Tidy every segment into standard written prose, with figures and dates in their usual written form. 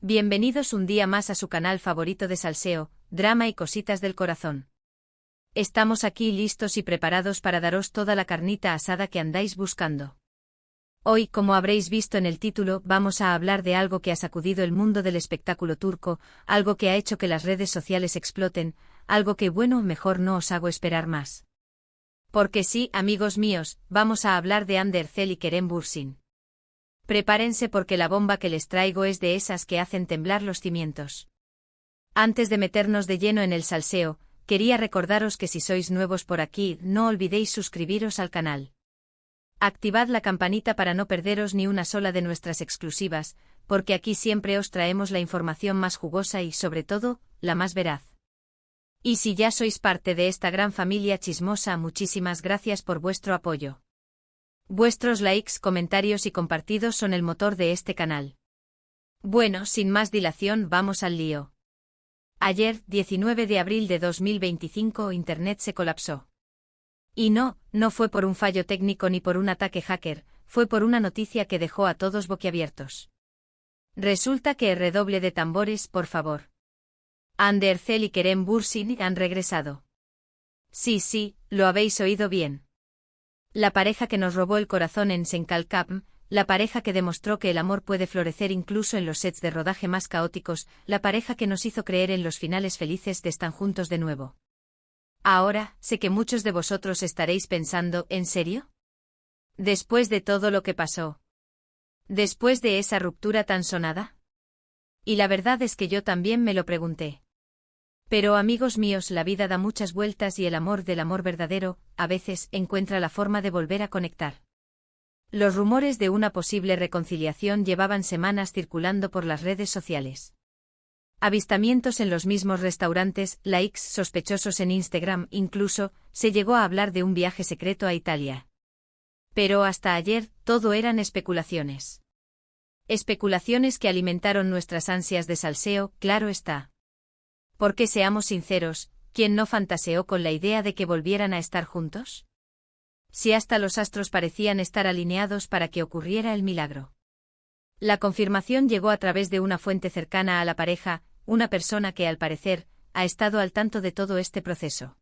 Bienvenidos un día más a su canal favorito de salseo, drama y cositas del corazón. Estamos aquí listos y preparados para daros toda la carnita asada que andáis buscando. Hoy, como habréis visto en el título, vamos a hablar de algo que ha sacudido el mundo del espectáculo turco, algo que ha hecho que las redes sociales exploten, algo que bueno, mejor no os hago esperar más. Porque sí, amigos míos, vamos a hablar de Hande Erçel y Kerem Bürsin. Prepárense porque la bomba que les traigo es de esas que hacen temblar los cimientos. Antes de meternos de lleno en el salseo, quería recordaros que si sois nuevos por aquí, no olvidéis suscribiros al canal. Activad la campanita para no perderos ni una sola de nuestras exclusivas, porque aquí siempre os traemos la información más jugosa y, sobre todo, la más veraz. Y si ya sois parte de esta gran familia chismosa, muchísimas gracias por vuestro apoyo. Vuestros likes, comentarios y compartidos son el motor de este canal. Bueno, sin más dilación, vamos al lío. Ayer, 19 de abril de 2025, Internet se colapsó. Y no fue por un fallo técnico ni por un ataque hacker, fue por una noticia que dejó a todos boquiabiertos. Resulta que redoble de tambores, por favor. Hande Erçel y Kerem Bürsin han regresado. Sí, lo habéis oído bien. La pareja que nos robó el corazón en Senkalkapm, la pareja que demostró que el amor puede florecer incluso en los sets de rodaje más caóticos, la pareja que nos hizo creer en los finales felices de Están juntos de nuevo. Ahora, sé que muchos de vosotros estaréis pensando, ¿en serio? Después de todo lo que pasó. Después de esa ruptura tan sonada. Y la verdad es que yo también me lo pregunté. Pero amigos míos, la vida da muchas vueltas y el amor del amor verdadero, a veces, encuentra la forma de volver a conectar. Los rumores de una posible reconciliación llevaban semanas circulando por las redes sociales. Avistamientos en los mismos restaurantes, likes sospechosos en Instagram, incluso, se llegó a hablar de un viaje secreto a Italia. Pero hasta ayer, todo eran especulaciones. Especulaciones que alimentaron nuestras ansias de salseo, claro está. Porque seamos sinceros, ¿quién no fantaseó con la idea de que volvieran a estar juntos? Si hasta los astros parecían estar alineados para que ocurriera el milagro. La confirmación llegó a través de una fuente cercana a la pareja, una persona que al parecer, ha estado al tanto de todo este proceso.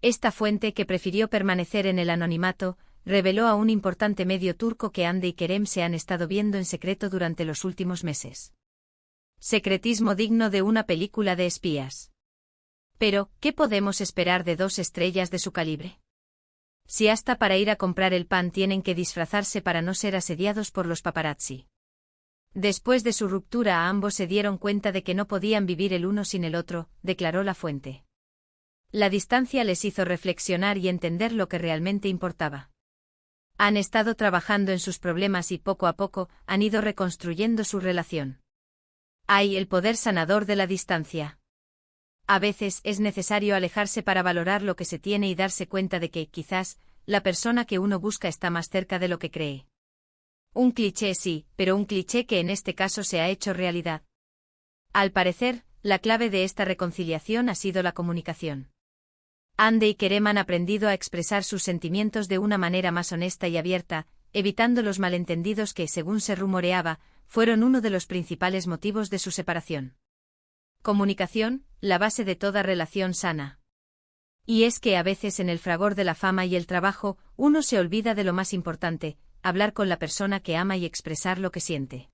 Esta fuente, que prefirió permanecer en el anonimato, reveló a un importante medio turco que Hande y Kerem se han estado viendo en secreto durante los últimos meses. Secretismo digno de una película de espías. Pero, ¿qué podemos esperar de dos estrellas de su calibre? Si hasta para ir a comprar el pan tienen que disfrazarse para no ser asediados por los paparazzi. Después de su ruptura, ambos se dieron cuenta de que no podían vivir el uno sin el otro, declaró la fuente. La distancia les hizo reflexionar y entender lo que realmente importaba. Han estado trabajando en sus problemas y poco a poco han ido reconstruyendo su relación. Hay el poder sanador de la distancia. A veces es necesario alejarse para valorar lo que se tiene y darse cuenta de que, quizás, la persona que uno busca está más cerca de lo que cree. Un cliché sí, pero un cliché que en este caso se ha hecho realidad. Al parecer, la clave de esta reconciliación ha sido la comunicación. Hande y Kerem han aprendido a expresar sus sentimientos de una manera más honesta y abierta, evitando los malentendidos que, según se rumoreaba, fueron uno de los principales motivos de su separación. Comunicación, la base de toda relación sana. Y es que a veces en el fragor de la fama y el trabajo, uno se olvida de lo más importante, hablar con la persona que ama y expresar lo que siente.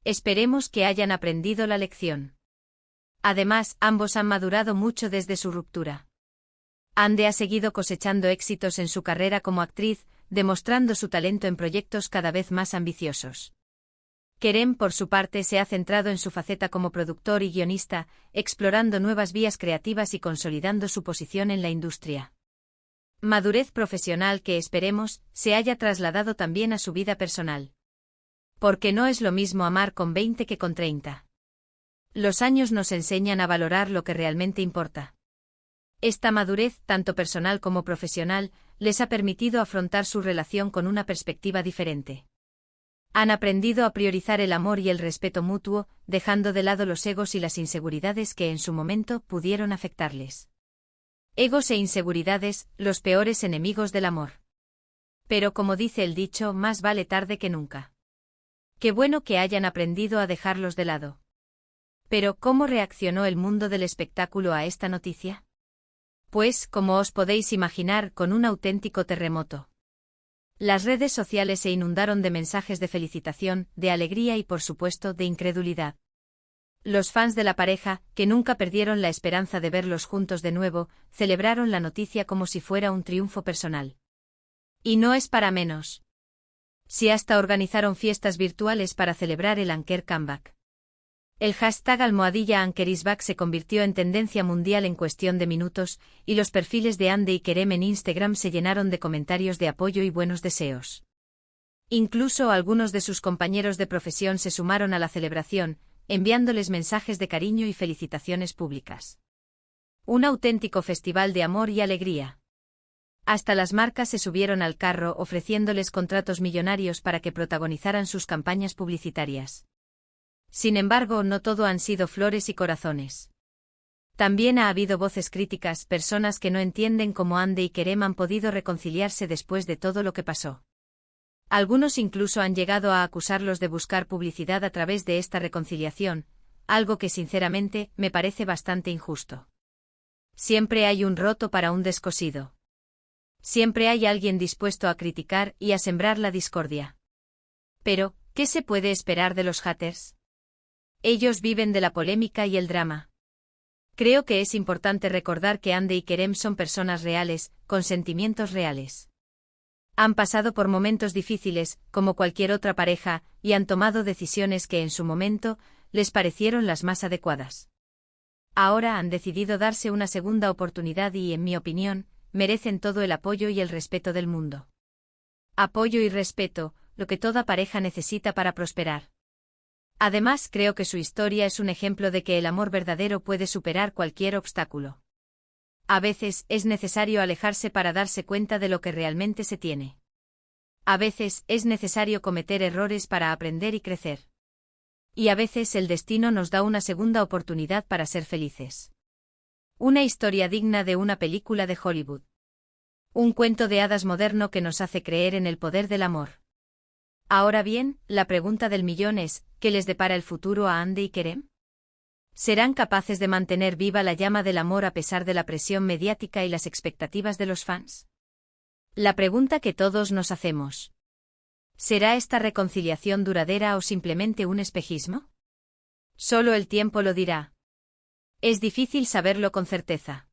Esperemos que hayan aprendido la lección. Además, ambos han madurado mucho desde su ruptura. Hande ha seguido cosechando éxitos en su carrera como actriz, demostrando su talento en proyectos cada vez más ambiciosos. Kerem, por su parte, se ha centrado en su faceta como productor y guionista, explorando nuevas vías creativas y consolidando su posición en la industria. Madurez profesional que, esperemos, se haya trasladado también a su vida personal. Porque no es lo mismo amar con 20 que con 30. Los años nos enseñan a valorar lo que realmente importa. Esta madurez, tanto personal como profesional, les ha permitido afrontar su relación con una perspectiva diferente. Han aprendido a priorizar el amor y el respeto mutuo, dejando de lado los egos y las inseguridades que en su momento pudieron afectarles. Egos e inseguridades, los peores enemigos del amor. Pero como dice el dicho, más vale tarde que nunca. Qué bueno que hayan aprendido a dejarlos de lado. Pero, ¿cómo reaccionó el mundo del espectáculo a esta noticia? Pues, como os podéis imaginar, con un auténtico terremoto. Las redes sociales se inundaron de mensajes de felicitación, de alegría y, por supuesto, de incredulidad. Los fans de la pareja, que nunca perdieron la esperanza de verlos juntos de nuevo, celebraron la noticia como si fuera un triunfo personal. Y no es para menos. Si hasta organizaron fiestas virtuales para celebrar el Anker comeback. El hashtag #AnkerIsBack se convirtió en tendencia mundial en cuestión de minutos, y los perfiles de Ande y Kerem en Instagram se llenaron de comentarios de apoyo y buenos deseos. Incluso algunos de sus compañeros de profesión se sumaron a la celebración, enviándoles mensajes de cariño y felicitaciones públicas. Un auténtico festival de amor y alegría. Hasta las marcas se subieron al carro ofreciéndoles contratos millonarios para que protagonizaran sus campañas publicitarias. Sin embargo, no todo han sido flores y corazones. También ha habido voces críticas, personas que no entienden cómo Ande y Kerem han podido reconciliarse después de todo lo que pasó. Algunos incluso han llegado a acusarlos de buscar publicidad a través de esta reconciliación, algo que sinceramente me parece bastante injusto. Siempre hay un roto para un descosido. Siempre hay alguien dispuesto a criticar y a sembrar la discordia. Pero, ¿qué se puede esperar de los haters? Ellos viven de la polémica y el drama. Creo que es importante recordar que Ande y Kerem son personas reales, con sentimientos reales. Han pasado por momentos difíciles, como cualquier otra pareja, y han tomado decisiones que en su momento les parecieron las más adecuadas. Ahora han decidido darse una segunda oportunidad y, en mi opinión, merecen todo el apoyo y el respeto del mundo. Apoyo y respeto, lo que toda pareja necesita para prosperar. Además, creo que su historia es un ejemplo de que el amor verdadero puede superar cualquier obstáculo. A veces es necesario alejarse para darse cuenta de lo que realmente se tiene. A veces es necesario cometer errores para aprender y crecer. Y a veces el destino nos da una segunda oportunidad para ser felices. Una historia digna de una película de Hollywood. Un cuento de hadas moderno que nos hace creer en el poder del amor. Ahora bien, la pregunta del millón es, ¿qué les depara el futuro a Ande y Kerem? ¿Serán capaces de mantener viva la llama del amor a pesar de la presión mediática y las expectativas de los fans? La pregunta que todos nos hacemos. ¿Será esta reconciliación duradera o simplemente un espejismo? Solo el tiempo lo dirá. Es difícil saberlo con certeza.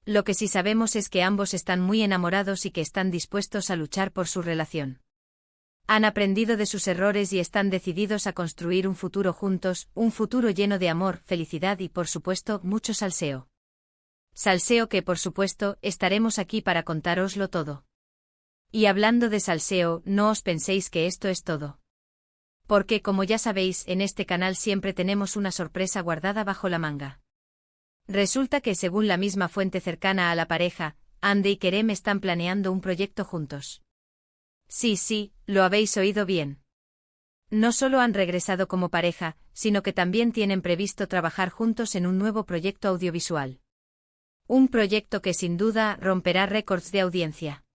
Lo que sí sabemos es que ambos están muy enamorados y que están dispuestos a luchar por su relación. Han aprendido de sus errores y están decididos a construir un futuro juntos, un futuro lleno de amor, felicidad y, por supuesto, mucho salseo. Salseo que, por supuesto, estaremos aquí para contároslo todo. Y hablando de salseo, no os penséis que esto es todo. Porque, como ya sabéis, en este canal siempre tenemos una sorpresa guardada bajo la manga. Resulta que, según la misma fuente cercana a la pareja, Ande y Kerem están planeando un proyecto juntos. Sí, lo habéis oído bien. No solo han regresado como pareja, sino que también tienen previsto trabajar juntos en un nuevo proyecto audiovisual. Un proyecto que sin duda romperá récords de audiencia.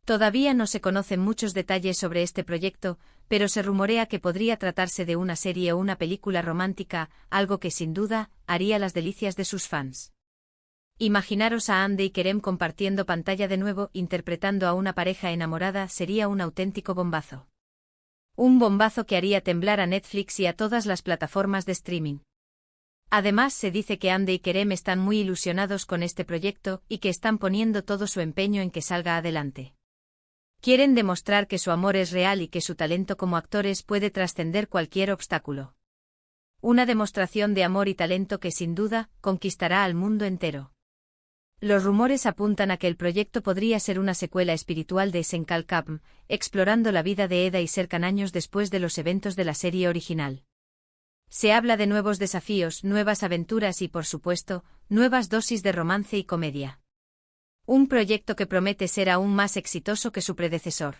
Todavía no se conocen muchos detalles sobre este proyecto, pero se rumorea que podría tratarse de una serie o una película romántica, algo que sin duda haría las delicias de sus fans. Imaginaros a Ande y Kerem compartiendo pantalla de nuevo, interpretando a una pareja enamorada, sería un auténtico bombazo. Un bombazo que haría temblar a Netflix y a todas las plataformas de streaming. Además, se dice que Ande y Kerem están muy ilusionados con este proyecto y que están poniendo todo su empeño en que salga adelante. Quieren demostrar que su amor es real y que su talento como actores puede trascender cualquier obstáculo. Una demostración de amor y talento que sin duda conquistará al mundo entero. Los rumores apuntan a que el proyecto podría ser una secuela espiritual de Senkalkam, explorando la vida de Eda y Serkan años después de los eventos de la serie original. Se habla de nuevos desafíos, nuevas aventuras y, por supuesto, nuevas dosis de romance y comedia. Un proyecto que promete ser aún más exitoso que su predecesor.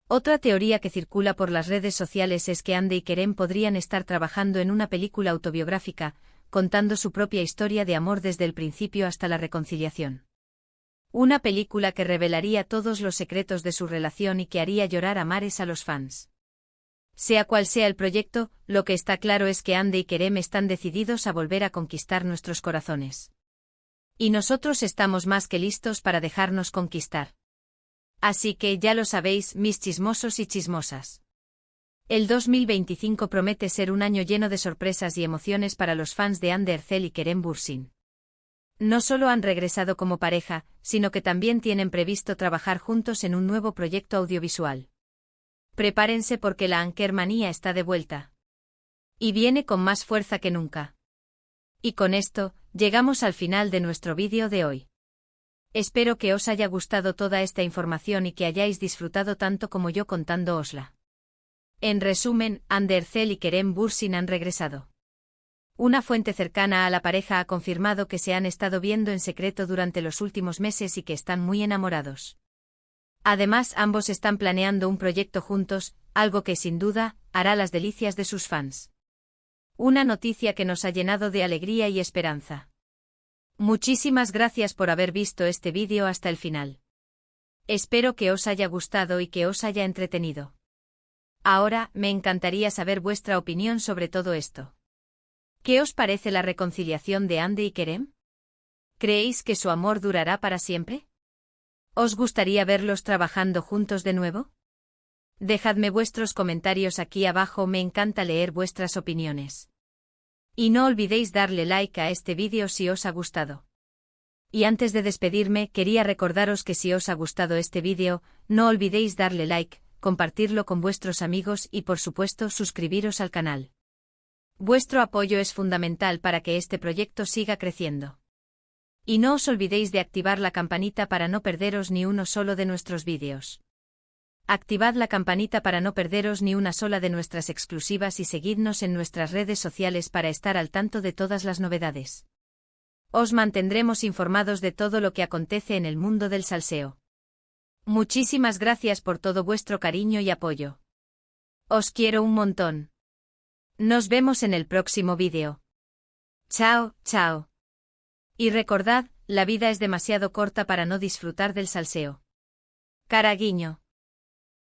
Otra teoría que circula por las redes sociales es que Ande y Kerem podrían estar trabajando en una película autobiográfica, contando su propia historia de amor desde el principio hasta la reconciliación. Una película que revelaría todos los secretos de su relación y que haría llorar a mares a los fans. Sea cual sea el proyecto, lo que está claro es que Ande y Kerem están decididos a volver a conquistar nuestros corazones. Y nosotros estamos más que listos para dejarnos conquistar. Así que ya lo sabéis, mis chismosos y chismosas. El 2025 promete ser un año lleno de sorpresas y emociones para los fans de Hande Erçel y Kerem Bürsin. No solo han regresado como pareja, sino que también tienen previsto trabajar juntos en un nuevo proyecto audiovisual. Prepárense porque la Ankermanía está de vuelta. Y viene con más fuerza que nunca. Y con esto, llegamos al final de nuestro vídeo de hoy. Espero que os haya gustado toda esta información y que hayáis disfrutado tanto como yo contándoosla. En resumen, Hande Erçel y Kerem Bürsin han regresado. Una fuente cercana a la pareja ha confirmado que se han estado viendo en secreto durante los últimos meses y que están muy enamorados. Además, ambos están planeando un proyecto juntos, algo que sin duda hará las delicias de sus fans. Una noticia que nos ha llenado de alegría y esperanza. Muchísimas gracias por haber visto este vídeo hasta el final. Espero que os haya gustado y que os haya entretenido. Ahora, me encantaría saber vuestra opinión sobre todo esto. ¿Qué os parece la reconciliación de Hande y Kerem? ¿Creéis que su amor durará para siempre? ¿Os gustaría verlos trabajando juntos de nuevo? Dejadme vuestros comentarios aquí abajo, me encanta leer vuestras opiniones. Y no olvidéis darle like a este vídeo si os ha gustado. Y antes de despedirme, quería recordaros que si os ha gustado este vídeo, no olvidéis darle like, compartirlo con vuestros amigos y por supuesto suscribiros al canal. Vuestro apoyo es fundamental para que este proyecto siga creciendo. Y no os olvidéis de activar la campanita para no perderos ni uno solo de nuestros vídeos. Activad la campanita para no perderos ni una sola de nuestras exclusivas y seguidnos en nuestras redes sociales para estar al tanto de todas las novedades. Os mantendremos informados de todo lo que acontece en el mundo del salseo. Muchísimas gracias por todo vuestro cariño y apoyo. Os quiero un montón. Nos vemos en el próximo vídeo. Chao, chao. Y recordad, la vida es demasiado corta para no disfrutar del salseo. Caraguiño.